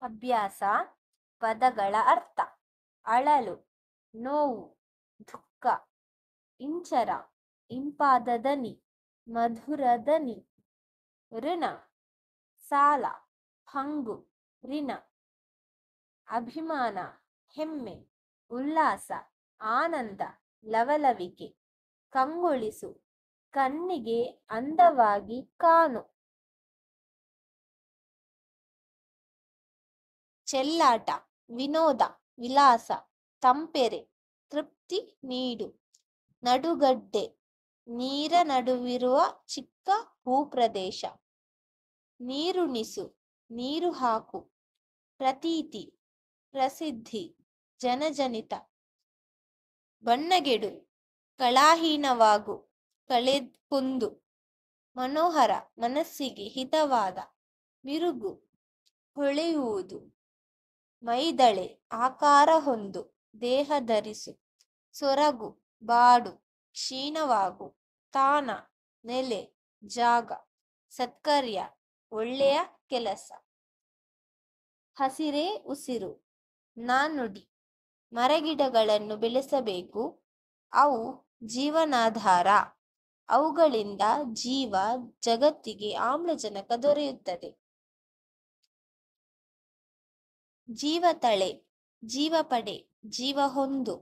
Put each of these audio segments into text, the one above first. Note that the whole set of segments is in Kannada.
ಅಭ್ಯಾಸ ಪದಗಳ ಅರ್ಥ: ಅಳಲು, ನೋವು, ದುಃಖ, ಇಂಚರ, ಇಂಪಾದ ದನಿ, ಮಧುರ ದನಿ. ಋಣ, ಸಾಲ, ಹಂಗು, ರಿಣ. ಅಭಿಮಾನ, ಹೆಮ್ಮೆ, ಉಲ್ಲಾಸ, ಆನಂದ, ಲವಲವಿಕೆ. ಕಂಗೊಳಿಸು, ಕಣ್ಣಿಗೆ ಅಂದವಾಗಿ ಕಾಣು. ಚೆಲ್ಲಾಟ, ವಿನೋದ, ವಿಲಾಸ, ತಂಪೆರೆ, ತೃಪ್ತಿ ನೀಡು. ನಡುಗಡ್ಡೆ, ನೀರ ನಡುವಿರುವ ಚಿಕ್ಕ ಭೂಪ್ರದೇಶ. ನೀರುಣಿಸು, ನೀರು ಹಾಕು. ಪ್ರತೀತಿ, ಪ್ರಸಿದ್ಧಿ, ಜನಜನಿತ. ಬಣ್ಣಗೆಡು, ಕಳಾಹೀನವಾಗು, ಕಳೆದ್ಕುಂದು. ಮನೋಹರ, ಮನಸ್ಸಿಗೆ ಹಿತವಾದ. ಮಿರುಗು, ಹೊಳೆಯುವುದು. ಮೈದಳೆ, ಆಕಾರ ಹೊಂದು, ದೇಹ ಧರಿಸು. ಸೊರಗು, ಬಾಡು, ಕ್ಷೀಣವಾಗು. ತಾಣ, ನೆಲೆ, ಜಾಗ. ಸತ್ಕರ್ಯ, ಒಳ್ಳೆಯ ಕೆಲಸ. ಹಸಿರೇ ಉಸಿರು, ನಾಣ್ಣುಡಿ. ಮರಗಿಡಗಳನ್ನು ಬೆಳೆಸಬೇಕು, ಅವು ಜೀವನಾಧಾರ. ಅವುಗಳಿಂದ ಜೀವ ಜಗತ್ತಿಗೆ ಆಮ್ಲಜನಕ ದೊರೆಯುತ್ತದೆ. ಜೀವತಳೆ, ಜೀವಪಡೆ, ಜೀವಹೊಂದು.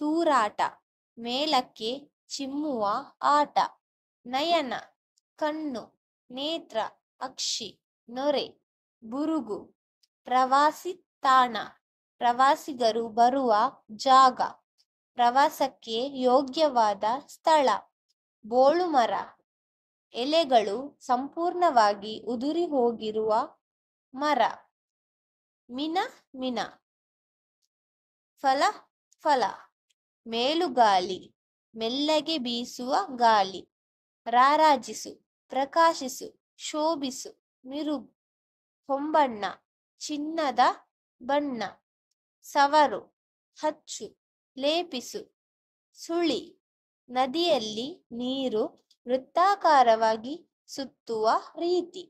ತೂರಾಟ, ಮೇಲಕ್ಕೆ ಚಿಮ್ಮುವ ಆಟ. ನಯನ, ಕಣ್ಣು. ನೇತ್ರ, ಅಕ್ಷಿ, ನೊರೆ, ಬುರುಗು. ಪ್ರವಾಸಿ ತಾಣ, ಪ್ರವಾಸಿಗರು ಬರುವ ಜಾಗ. ಪ್ರವಾಸಕ್ಕೆ ಯೋಗ್ಯವಾದ ಸ್ಥಳ. ಬೋಳುಮರ, ಎಲೆಗಳು ಸಂಪೂರ್ಣವಾಗಿ ಉದುರಿ ಹೋಗಿರುವ ಮರ. ಮಿನ ಮಿನ, ಫಲ ಫಲ. ಮೇಲುಗಾಲಿ, ಮೆಲ್ಲಗೆ ಬೀಸುವ ಗಾಳಿ. ರಾರಾಜಿಸು, ಪ್ರಕಾಶಿಸು, ಶೋಭಿಸು, ಮಿರುಗು. ಹೊಂಬಣ್ಣ, ಚಿನ್ನದ ಬಣ್ಣ. ಸವರು, ಹಚ್ಚು, ಲೇಪಿಸು. ಸುಳಿ, ನದಿಯಲ್ಲಿ ನೀರು ವೃತ್ತಾಕಾರವಾಗಿ ಸುತ್ತುವ ರೀತಿ.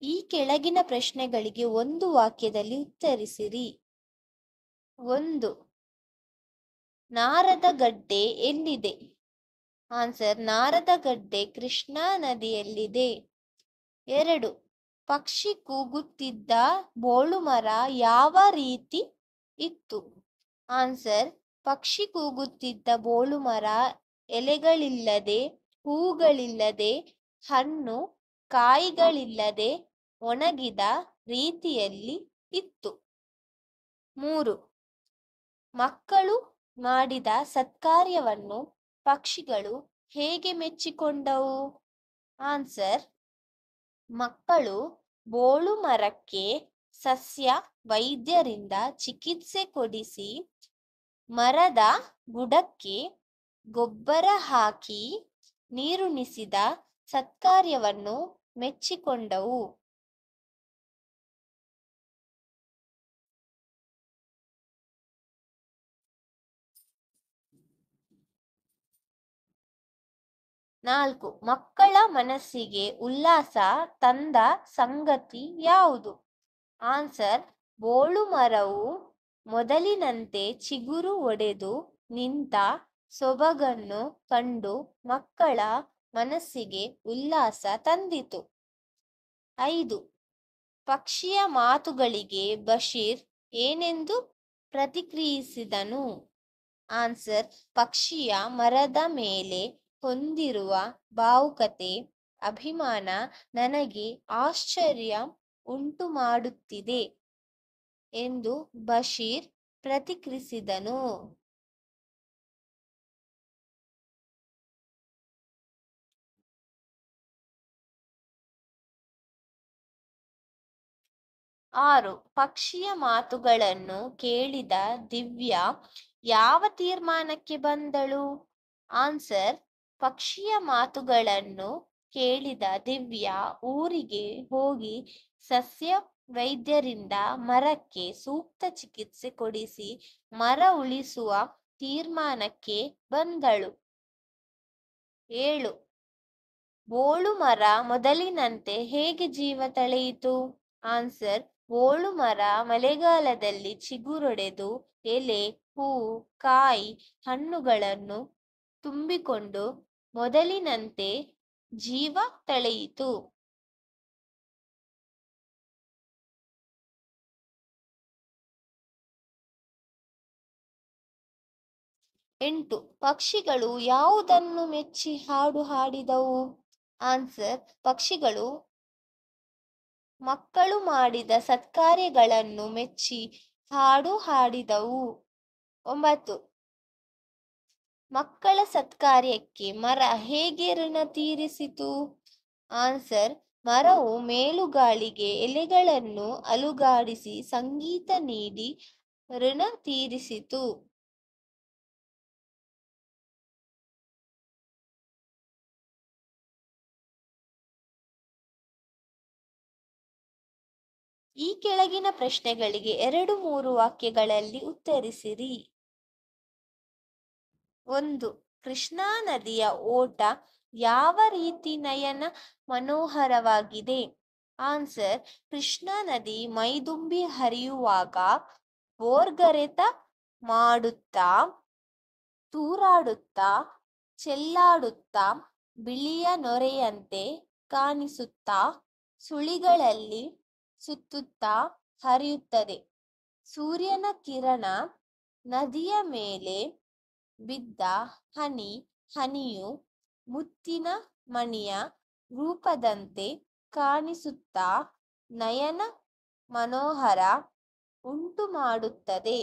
ಈ ಕೆಳಗಿನ ಪ್ರಶ್ನೆಗಳಿಗೆ ಒಂದು ವಾಕ್ಯದಲ್ಲಿ ಉತ್ತರಿಸಿರಿ. 1. ನಾರದಗಡ್ಡೆ ಎಲ್ಲಿದೆ? ಆನ್ಸರ್: ನಾರದಗಡ್ಡೆ ಕೃಷ್ಣಾ ನದಿಯಲ್ಲಿದೆ. 2. ಪಕ್ಷಿ ಕೂಗುತ್ತಿದ್ದ ಬೋಳುಮರ ಯಾವ ರೀತಿ ಇತ್ತು? ಆನ್ಸರ್: ಪಕ್ಷಿ ಕೂಗುತ್ತಿದ್ದ ಬೋಳುಮರ ಎಲೆಗಳಿಲ್ಲದೆ, ಹೂಗಳಿಲ್ಲದೆ, ಹಣ್ಣು ಕಾಯಿಗಳಿಲ್ಲದೆ ಒಣಗಿದ ರೀತಿಯಲ್ಲಿ ಇತ್ತು. 3. ಮಕ್ಕಳು ಮಾಡಿದ ಸತ್ಕಾರ್ಯವನ್ನು ಪಕ್ಷಿಗಳು ಹೇಗೆ ಮೆಚ್ಚಿಕೊಂಡವು? ಆನ್ಸರ್: ಮಕ್ಕಳು ಬೋಳುಮರಕ್ಕೆ ಸಸ್ಯ ವೈದ್ಯರಿಂದ ಚಿಕಿತ್ಸೆ ಕೊಡಿಸಿ, ಮರದ ಬುಡಕ್ಕೆ ಗೊಬ್ಬರ ಹಾಕಿ ನೀರುಣಿಸಿದ ಸತ್ಕಾರ್ಯವನ್ನು ಮೆಚ್ಚಿಕೊಂಡವು. 4. ಮಕ್ಕಳ ಮನಸ್ಸಿಗೆ ಉಲ್ಲಾಸ ತಂದ ಸಂಗತಿ ಯಾವುದು? ಆನ್ಸರ್: ಬೋಳುಮರವು ಮೊದಲಿನಂತೆ ಚಿಗುರು ಒಡೆದು ನಿಂತ ಸೊಬಗನ್ನು ಕಂಡು ಮಕ್ಕಳ ಮನಸ್ಸಿಗೆ ಉಲ್ಲಾಸ ತಂದಿತು. 5. ಪಕ್ಷಿಯ ಮಾತುಗಳಿಗೆ ಬಶೀರ್ ಏನೆಂದು ಪ್ರತಿಕ್ರಿಯಿಸಿದನು? ಆನ್ಸರ್: ಪಕ್ಷಿಯ ಮರದ ಮೇಲೆ ಹೊಂದಿರುವ ಭಾವುಕತೆ, ಅಭಿಮಾನ ನನಗೆ ಆಶ್ಚರ್ಯ ಉಂಟುಮಾಡುತ್ತಿದೆ ಎಂದು ಬಶೀರ್ ಪ್ರತಿಕ್ರಿಯಿಸಿದನು. 6. ಪಕ್ಷಿಯ ಮಾತುಗಳನ್ನು ಕೇಳಿದ ದಿವ್ಯಾ ಯಾವ ತೀರ್ಮಾನಕ್ಕೆ ಬಂದಳು? ಆನ್ಸರ್: ಪಕ್ಷಿಯ ಮಾತುಗಳನ್ನು ಕೇಳಿದ ದಿವ್ಯಾ ಊರಿಗೆ ಹೋಗಿ ಸಸ್ಯ ವೈದ್ಯರಿಂದ ಮರಕ್ಕೆ ಸೂಕ್ತ ಚಿಕಿತ್ಸೆ ಕೊಡಿಸಿ ಮರ ಉಳಿಸುವ ತೀರ್ಮಾನಕ್ಕೆ ಬಂದಳು? 7. ಬೋಳು ಮರ ಮೊದಲಿನಂತೆ ಹೇಗೆ ಜೀವ ತಳೆಯಿತು? ಆನ್ಸರ್: ಬೋಳು ಮರ ಮಳೆಗಾಲದಲ್ಲಿ ಚಿಗುರೊಡೆದು ಎಲೆ, ಹೂವು, ಕಾಯಿ, ಹಣ್ಣುಗಳನ್ನು ತುಂಬಿಕೊಂಡು ಮೊದಲಿನಂತೆ ಜೀವ ತಳೆಯಿತು. 8. ಪಕ್ಷಿಗಳು ಯಾವುದನ್ನು ಮೆಚ್ಚಿ ಹಾಡು ಹಾಡಿದವು? ಆನ್ಸರ್: ಪಕ್ಷಿಗಳು ಮಕ್ಕಳು ಮಾಡಿದ ಸತ್ಕಾರ್ಯಗಳನ್ನು ಮೆಚ್ಚಿ ಹಾಡು ಹಾಡಿದವು. 9. ಮಕ್ಕಳ ಸತ್ಕಾರ್ಯಕ್ಕೆ ಮರ ಹೇಗೆ ಋಣ ತೀರಿಸಿತು? ಆನ್ಸರ್: ಮರವು ಮೇಲುಗಾಳಿಗೆ ಎಲೆಗಳನ್ನು ಅಲುಗಾಡಿಸಿ ಸಂಗೀತ ನೀಡಿ ಋಣ ತೀರಿಸಿತು. ಈ ಕೆಳಗಿನ ಪ್ರಶ್ನೆಗಳಿಗೆ 2-3 ವಾಕ್ಯಗಳಲ್ಲಿ ಉತ್ತರಿಸಿರಿ. 1. ಕೃಷ್ಣಾ ನದಿಯ ಓಟ ಯಾವ ರೀತಿ ನಯನ ಮನೋಹರವಾಗಿದೆ? ಆನ್ಸರ್: ಕೃಷ್ಣಾ ನದಿ ಮೈದುಂಬಿ ಹರಿಯುವಾಗ ಭೋರ್ಗರೆತ ಮಾಡುತ್ತಾ, ತೂರಾಡುತ್ತಾ, ಚೆಲ್ಲಾಡುತ್ತಾ, ಬಿಳಿಯ ನೊರೆಯಂತೆ ಕಾಣಿಸುತ್ತಾ, ಸುಳಿಗಳಲ್ಲಿ ಸುತ್ತುತ್ತಾ ಹರಿಯುತ್ತದೆ. ಸೂರ್ಯನ ಕಿರಣ ನದಿಯ ಮೇಲೆ ಬಿದ್ದ ಹನಿ ಹನಿಯು ಮುತ್ತಿನ ಮಣಿಯ ರೂಪದಂತೆ ಕಾಣಿಸುತ್ತಾ ನಯನ ಮನೋಹರ ಉಂಟು ಮಾಡುತ್ತದೆ.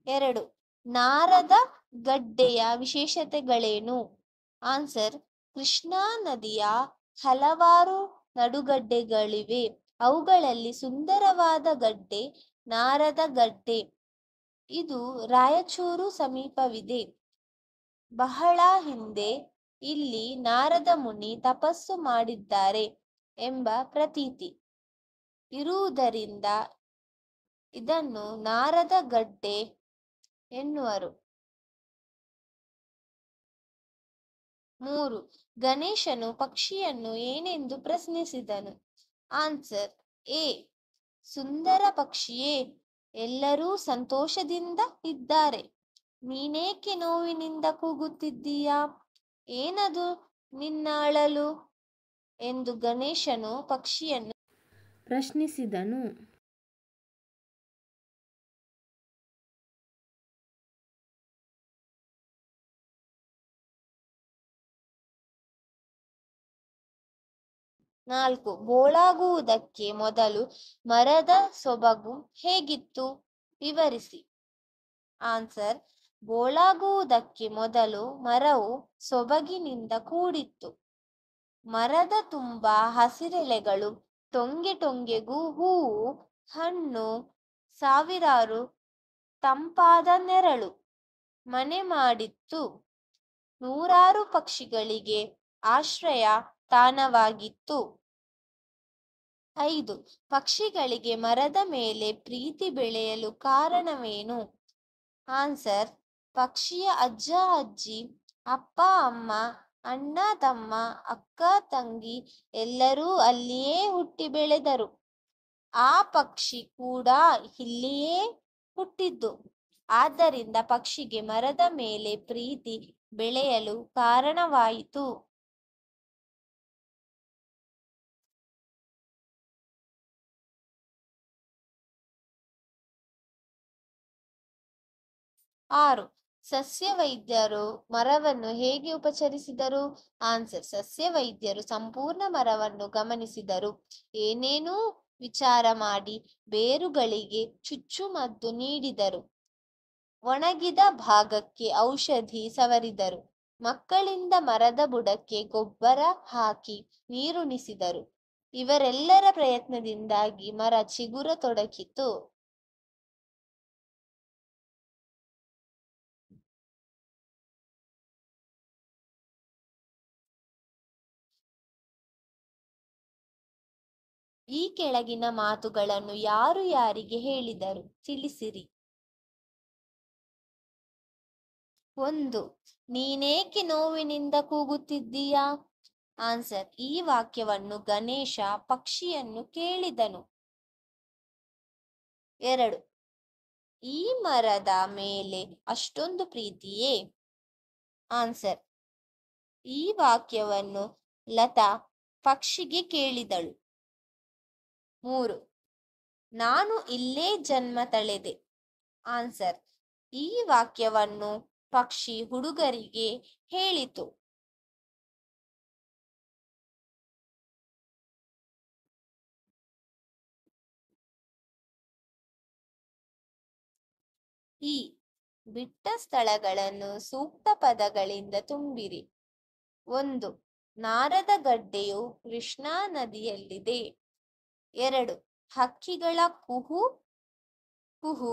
2. ನಾರದ ಗಡ್ಡೆಯ ವಿಶೇಷತೆಗಳೇನು? ಆನ್ಸರ್: ಕೃಷ್ಣಾ ನದಿಯ ಹಲವಾರು ನಡುಗಡ್ಡೆಗಳಿವೆ. ಅವುಗಳಲ್ಲಿ ಸುಂದರವಾದ ಗಡ್ಡೆ ನಾರದ ಗಡ್ಡೆ. ಇದು ರಾಯಚೂರು ಸಮೀಪವಿದೆ. ಬಹಳ ಹಿಂದೆ ಇಲ್ಲಿ ನಾರದ ಮುನಿ ತಪಸ್ಸು ಮಾಡಿದ್ದಾರೆ ಎಂಬ ಪ್ರತೀತಿ ಇರುವುದರಿಂದ ಇದನ್ನು ನಾರದ ಗಡ್ಡೆ ಎನ್ನುವರು. 3. ಗಣೇಶನು ಪಕ್ಷಿಯನ್ನು ಏನೆಂದು ಪ್ರಶ್ನಿಸಿದನು? Answer: A. ಸುಂದರ ಪಕ್ಷಿಯೇ, ಎಲ್ಲರೂ ಸಂತೋಷದಿಂದ ಇದ್ದಾರೆ, ನೀನೇಕೆ ನೋವಿನಿಂದ ಕೂಗುತ್ತಿದ್ದೀಯಾ? ಏನದು ನಿನ್ನ ಅಳಲು ಎಂದು ಗಣೇಶನು ಪಕ್ಷಿಯನ್ನು ಪ್ರಶ್ನಿಸಿದನು. 4. ಬೋಳಾಗುವುದಕ್ಕೆ ಮೊದಲು ಮರದ ಸೊಬಗು ಹೇಗಿತ್ತು? ವಿವರಿಸಿ. ಆನ್ಸರ್: ಬೋಳಾಗುವುದಕ್ಕೆ ಮೊದಲು ಮರವು ಸೊಬಗಿನಿಂದ ಕೂಡಿತ್ತು. ಮರದ ತುಂಬ ಹಸಿರೆಲೆಗಳು, ಟೊಂಗೆ ಟೊಂಗೆಗೂ ಹೂವು, ಹಣ್ಣು, ಸಾವಿರಾರು ತಂಪಾದ ನೆರಳು ಮನೆ ಮಾಡಿತ್ತು. ನೂರಾರು ಪಕ್ಷಿಗಳಿಗೆ ಆಶ್ರಯ ತಾಣವಾಗಿತ್ತು. 5. ಪಕ್ಷಿಗಳಿಗೆ ಮರದ ಮೇಲೆ ಪ್ರೀತಿ ಬೆಳೆಯಲು ಕಾರಣವೇನು? ಆನ್ಸರ್: ಪಕ್ಷಿಯ ಅಜ್ಜ ಅಜ್ಜಿ, ಅಪ್ಪ ಅಮ್ಮ, ಅಣ್ಣ ತಮ್ಮ, ಅಕ್ಕ ತಂಗಿ ಎಲ್ಲರೂ ಅಲ್ಲಿಯೇ ಹುಟ್ಟಿ ಬೆಳೆದರು. ಆ ಪಕ್ಷಿ ಕೂಡ ಇಲ್ಲಿಯೇ ಹುಟ್ಟಿದ್ದು. ಆದ್ದರಿಂದ ಪಕ್ಷಿಗೆ ಮರದ ಮೇಲೆ ಪ್ರೀತಿ ಬೆಳೆಯಲು ಕಾರಣವಾಯಿತು. ಆರು. ಸಸ್ಯವೈದ್ಯರು ಮರವನ್ನು ಹೇಗೆ ಉಪಚರಿಸಿದರು? ಆನ್ಸರ್: ಸಸ್ಯವೈದ್ಯರು ಸಂಪೂರ್ಣ ಮರವನ್ನು ಗಮನಿಸಿದರು. ಏನೇನೂ ವಿಚಾರ ಮಾಡಿ ಬೇರುಗಳಿಗೆ ಚುಚ್ಚುಮದ್ದು ನೀಡಿದರು. ಒಣಗಿದ ಭಾಗಕ್ಕೆ ಔಷಧಿ ಸವರಿದರು. ಮಕ್ಕಳಿಂದ ಮರದ ಬುಡಕ್ಕೆ ಗೊಬ್ಬರ ಹಾಕಿ ನೀರುಣಿಸಿದರು. ಇವರೆಲ್ಲರ ಪ್ರಯತ್ನದಿಂದಾಗಿ ಮರ ಚಿಗುರತೊಡಗಿತು. ಈ ಕೆಳಗಿನ ಮಾತುಗಳನ್ನು ಯಾರು ಯಾರಿಗೆ ಹೇಳಿದರು ತಿಳಿಸಿರಿ. 1. ನೀನೇಕೆ ನೋವಿನಿಂದ ಕೂಗುತ್ತಿದ್ದೀಯಾ? ಆನ್ಸರ್. ಈ ವಾಕ್ಯವನ್ನು ಗಣೇಶ ಪಕ್ಷಿಯನ್ನು ಕೇಳಿದನು. 2. ಈ ಮರದ ಮೇಲೆ ಅಷ್ಟೊಂದು ಪ್ರೀತಿಯೇ? ಆನ್ಸರ್. ಈ ವಾಕ್ಯವನ್ನು ಲತಾ ಪಕ್ಷಿಗೆ ಕೇಳಿದಳು. 3. ನಾನು ಇಲ್ಲೇ ಜನ್ಮ ತಳೆದೆ. ಆನ್ಸರ್. ಈ ವಾಕ್ಯವನ್ನು ಪಕ್ಷಿ ಹುಡುಗರಿಗೆ ಹೇಳಿತು. ಈ ಬಿಟ್ಟ ಸ್ಥಳಗಳನ್ನು ಸೂಕ್ತ ಪದಗಳಿಂದ ತುಂಬಿರಿ. 1. ನಾರದ ಗಡ್ಡೆಯು ಕೃಷ್ಣಾ ನದಿಯಲ್ಲಿದೆ. 2. ಹಕ್ಕಿಗಳ ಕುಹು ಕುಹು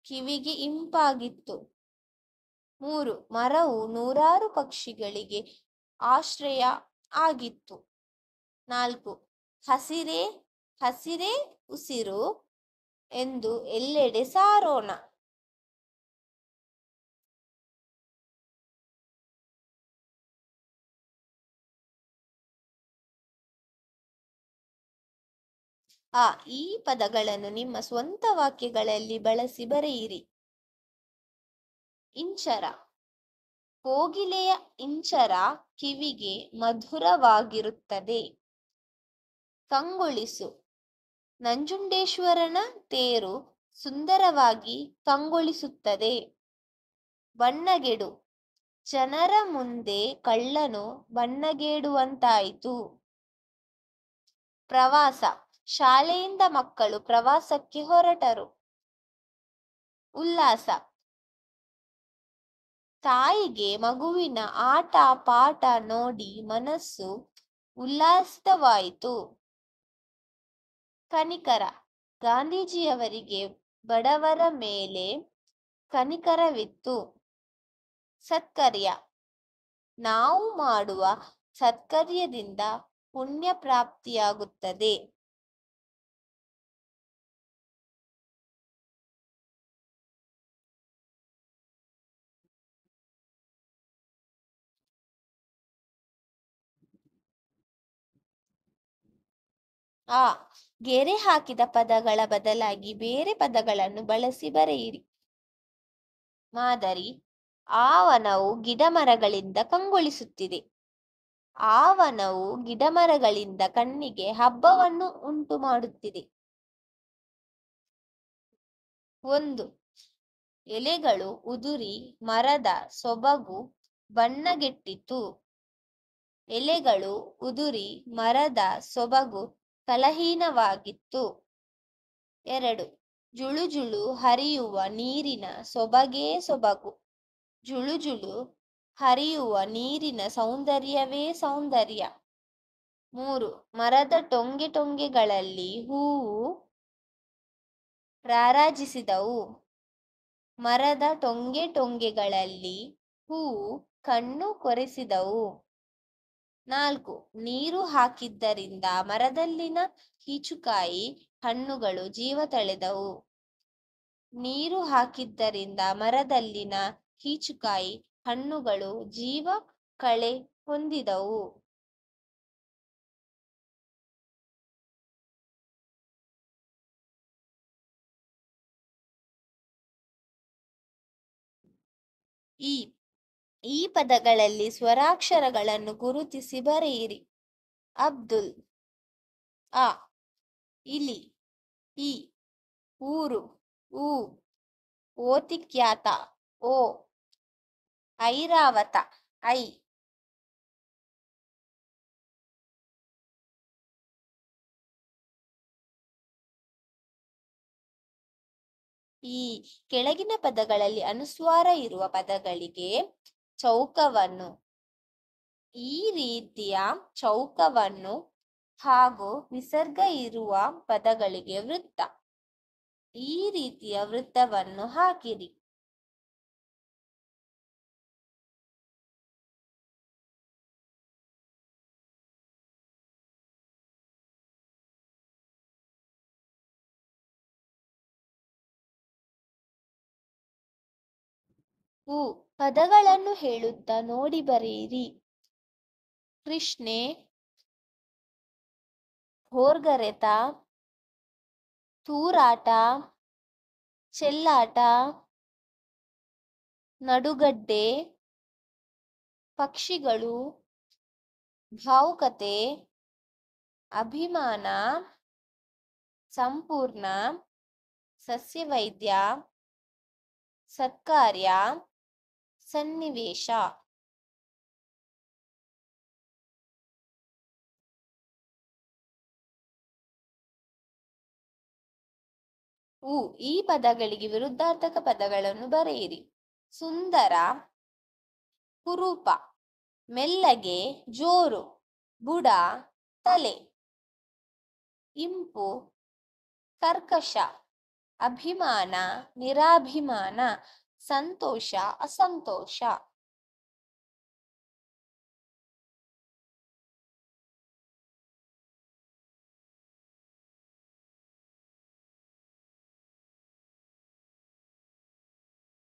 ಕಿವಿಗೆ ಇಂಪಾಗಿತ್ತು. 3. ಮರವು ನೂರಾರು ಪಕ್ಷಿಗಳಿಗೆ ಆಶ್ರಯ ಆಗಿತ್ತು. 4. ಹಸಿರೇ ಹಸಿರೇ ಉಸಿರು ಎಂದು ಎಲ್ಲೆಡೆ ಸಾರೋಣ. ಈ ಪದಗಳನ್ನು ನಿಮ್ಮ ಸ್ವಂತ ವಾಕ್ಯಗಳಲ್ಲಿ ಬಳಸಿ ಬರೆಯಿರಿ. ಇಂಚರ. ಕೋಗಿಲೆಯ ಇಂಚರ ಕಿವಿಗೆ ಮಧುರವಾಗಿರುತ್ತದೆ. ಕಂಗೊಳಿಸು. ನಂಜುಂಡೇಶ್ವರನ ತೇರು ಸುಂದರವಾಗಿ ಕಂಗೊಳಿಸುತ್ತದೆ. ಬಣ್ಣಗೆಡು. ಜನರ ಮುಂದೆ ಕಳ್ಳನು ಬಣ್ಣಗೆಡುವಂತಾಯಿತು. ಪ್ರವಾಸ. ಶಾಲೆಯಿಂದ ಮಕ್ಕಳು ಪ್ರವಾಸಕ್ಕೆ ಹೊರಟರು. ಉಲ್ಲಾಸ. ತಾಯಿಗೆ ಮಗುವಿನ ಆಟ ಪಾಠ ನೋಡಿ ಮನಸ್ಸು ಉಲ್ಲಾಸಿತವಾಯಿತು. ಕನಿಕರ. ಗಾಂಧೀಜಿಯವರಿಗೆ ಬಡವರ ಮೇಲೆ ಕನಿಕರವಿತ್ತು. ಸತ್ಕರ್ಯ. ನಾವು ಮಾಡುವ ಸತ್ಕರ್ಯದಿಂದ ಪುಣ್ಯ ಪ್ರಾಪ್ತಿಯಾಗುತ್ತದೆ. ಗೆರೆ ಹಾಕಿದ ಪದಗಳ ಬದಲಾಗಿ ಬೇರೆ ಪದಗಳನ್ನು ಬಳಸಿ ಬರೆಯಿರಿ. ಮಾದರಿ. ಆವನವು ಗಿಡಮರಗಳಿಂದ ಕಂಗೊಳಿಸುತ್ತಿದೆ. ಆವನವು ಗಿಡಮರಗಳಿಂದ ಕಣ್ಣಿಗೆ ಹಬ್ಬವನ್ನು ಉಂಟು ಮಾಡುತ್ತಿದೆ. 1. ಎಲೆಗಳು ಉದುರಿ ಮರದ ಸೊಬಗು ಬಣ್ಣಗೆಟ್ಟಿತು. ಎಲೆಗಳು ಉದುರಿ ಮರದ ಸೊಬಗು ಕಲಹೀನವಾಗಿತ್ತು. 2. ಜುಳುಜುಳು ಹರಿಯುವ ನೀರಿನ ಸೊಬಗೇ ಸೊಬಗು. ಜುಳುಜುಳು ಹರಿಯುವ ನೀರಿನ ಸೌಂದರ್ಯವೇ ಸೌಂದರ್ಯ. 3. ಮರದ ಟೊಂಗೆ ಟೊಂಗೆಗಳಲ್ಲಿ ಹೂವು ರಾರಾಜಿಸಿದವು. ಮರದ ಟೊಂಗೆ ಟೊಂಗೆಗಳಲ್ಲಿ ಹೂವು ಕಣ್ಣು ಕೊರೆಸಿದವು. 4. ನೀರು ಹಾಕಿದ್ದರಿಂದ ಮರದಲ್ಲಿನ ಕೀಚುಕಾಯಿ ಹಣ್ಣುಗಳು ಜೀವ ತಳೆದವು. ನೀರು ಹಾಕಿದ್ದರಿಂದ ಮರದಲ್ಲಿನ ಕೀಚುಕಾಯಿ ಹಣ್ಣುಗಳು ಜೀವ ಕಳೆ ಹೊಂದಿದವು. ಈ ಪದಗಳಲ್ಲಿ ಸ್ವರಾಕ್ಷರಗಳನ್ನು ಗುರುತಿಸಿ ಬರೆಯಿರಿ. ಅಬ್ದುಲ್. ಅ. ಇಲಿ. ಇ. ಊರು. ಉ. ಓತಿಕ್ಯಾತ. ಓ. ಐರಾವತ. ಐ. ಈ ಕೆಳಗಿನ ಪದಗಳಲ್ಲಿ ಅನುಸ್ವಾರ ಇರುವ ಪದಗಳಿಗೆ ಚೌಕವನ್ನು ಈ ರೀತಿಯ ಚೌಕವನ್ನು ಹಾಗೂ ವಿಸರ್ಗ ಇರುವ ಪದಗಳಿಗೆ ವೃತ್ತ ಈ ರೀತಿಯ ವೃತ್ತವನ್ನು ಹಾಕಿರಿ. ಉ ಪದಗಳನ್ನು ಹೇಳುತ್ತಾ ನೋಡಿ ಬರೆಯಿರಿ. ಕೃಷ್ಣೆ, ಹೋರ್ಗರೆತ, ತೂರಾಟ, ಚೆಲ್ಲಾಟ, ನಡುಗಡ್ಡೆ, ಪಕ್ಷಿಗಳು, ಭಾವುಕತೆ, ಅಭಿಮಾನ, ಸಂಪೂರ್ಣ, ಸಸ್ಯವೈದ್ಯ, ಸತ್ಕಾರ್ಯ, ಸನ್ನಿವೇಶ. ಈ ಪದಗಳಿಗೆ ವಿರುದ್ಧಾರ್ಥಕ ಪದಗಳನ್ನು ಬರೆಯಿರಿ. ಸುಂದರ, ಕುರೂಪ, ಮೆಲ್ಲಗೆ, ಜೋರು, ಬುಡ, ತಲೆ. ಇಂಪು, ಕರ್ಕಶ, ಅಭಿಮಾನ, ನಿರಾಭಿಮಾನ, ಸಂತೋಷ, ಅಸಂತೋಷ.